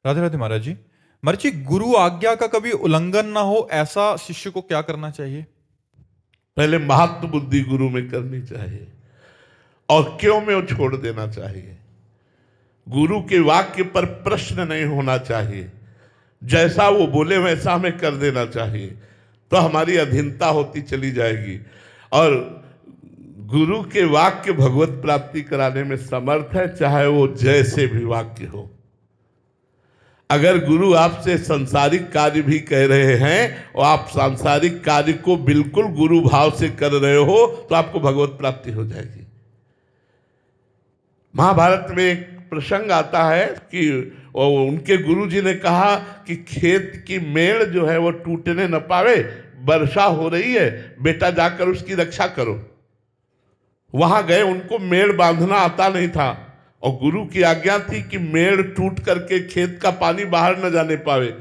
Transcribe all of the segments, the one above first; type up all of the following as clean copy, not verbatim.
राधे राधे महाराज जी। महाराज जी, गुरु आज्ञा का कभी उल्लंघन ना हो ऐसा शिष्य को क्या करना चाहिए? पहले महात्म बुद्धि गुरु में करनी चाहिए और क्यों में वो छोड़ देना चाहिए। गुरु के वाक्य पर प्रश्न नहीं होना चाहिए, जैसा वो बोले वैसा हमें कर देना चाहिए, तो हमारी अधीनता होती चली जाएगी। और गुरु के वाक्य भगवत प्राप्ति कराने में समर्थ है, चाहे वो जैसे भी वाक्य हो। अगर गुरु आपसे सांसारिक कार्य भी कह रहे हैं और आप सांसारिक कार्य को बिल्कुल गुरु भाव से कर रहे हो, तो आपको भगवत प्राप्ति हो जाएगी। महाभारत में एक प्रसंग आता है कि उनके गुरुजी ने कहा कि खेत की मेड़ जो है वो टूटने न पावे, वर्षा हो रही है, बेटा जाकर उसकी रक्षा करो। वहां गए, उनको मेड़ बांधना आता नहीं था और गुरु की आज्ञा थी कि मेड़ टूट करके खेत का पानी बाहर न जाने पावे।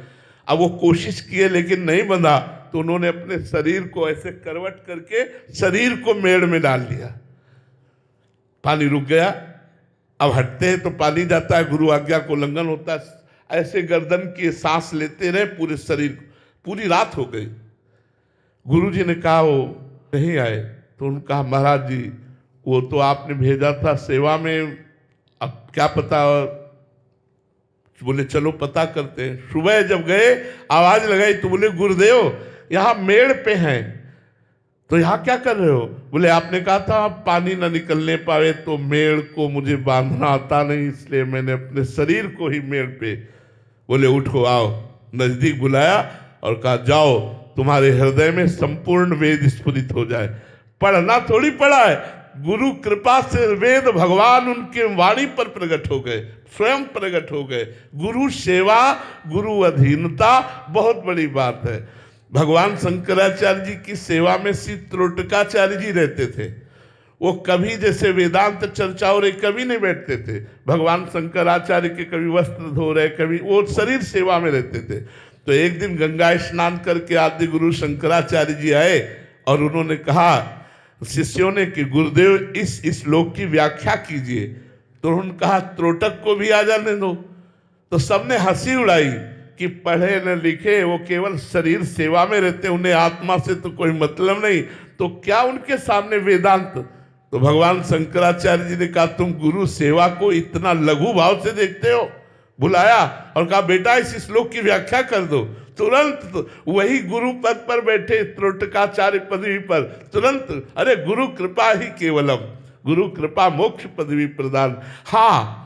अब वो कोशिश किए लेकिन नहीं बंधा, तो उन्होंने अपने शरीर को ऐसे करवट करके शरीर को मेड़ में डाल दिया। पानी रुक गया। अब हटते हैं तो पानी जाता है, गुरु आज्ञा को उल्लंघन होता है। ऐसे गर्दन की सांस लेते रहे पूरे शरीर, पूरी रात हो गई। गुरुजी ने कहा वो नहीं आए, तो उन्होंने कहा महाराज जी वो तो आपने भेजा था सेवा में, अब क्या पता। बोले चलो पता करते हैं। सुबह जब गए आवाज लगाई तो बोले गुरुदेव यहाँ मेड़ पे हैं। तो यहाँ क्या कर रहे हो? बोले आपने कहा था पानी ना निकलने पावे, तो मेड़ को मुझे बांधना आता नहीं, इसलिए मैंने अपने शरीर को ही मेड़ पे। बोले उठो आओ। नजदीक बुलाया और कहा जाओ, तुम्हारे हृदय में संपूर्ण वेद स्फुरित हो जाए। पढ़ना थोड़ी पढ़ा है, गुरु कृपा से वेद भगवान उनके वाणी पर प्रकट हो गए, स्वयं प्रकट हो गए। गुरु सेवा, गुरु अधीनता बहुत बड़ी बात है। भगवान शंकराचार्य जी की सेवा में श्री त्रोटकाचार्य जी रहते थे। वो कभी जैसे वेदांत चर्चा हो रही कभी नहीं बैठते थे। भगवान शंकराचार्य के कभी वस्त्र धो रहे, कभी वो शरीर सेवा में रहते थे। तो एक दिन गंगा स्नान करके आदि गुरु शंकराचार्य जी आए और उन्होंने कहा शिष्यों ने कि गुरुदेव इस श्लोक की व्याख्या कीजिए। तो उन्होंने कहा त्रोटक को भी आ जाने दो। तो सबने हंसी उड़ाई कि पढ़े न लिखे, वो केवल शरीर सेवा में रहते, उन्हें आत्मा से तो कोई मतलब नहीं, तो क्या उनके सामने वेदांत। तो भगवान शंकराचार्य जी ने कहा तुम गुरु सेवा को इतना लघु भाव से देखते हो। बुलाया और कहा बेटा इस श्लोक की व्याख्या कर दो। तुरंत वही गुरु पद पर बैठे त्रोटकाचार्य पदवी पर, तुरंत अरे गुरु कृपा ही केवलम, गुरु कृपा मोक्ष पदवी प्रदान। हाँ,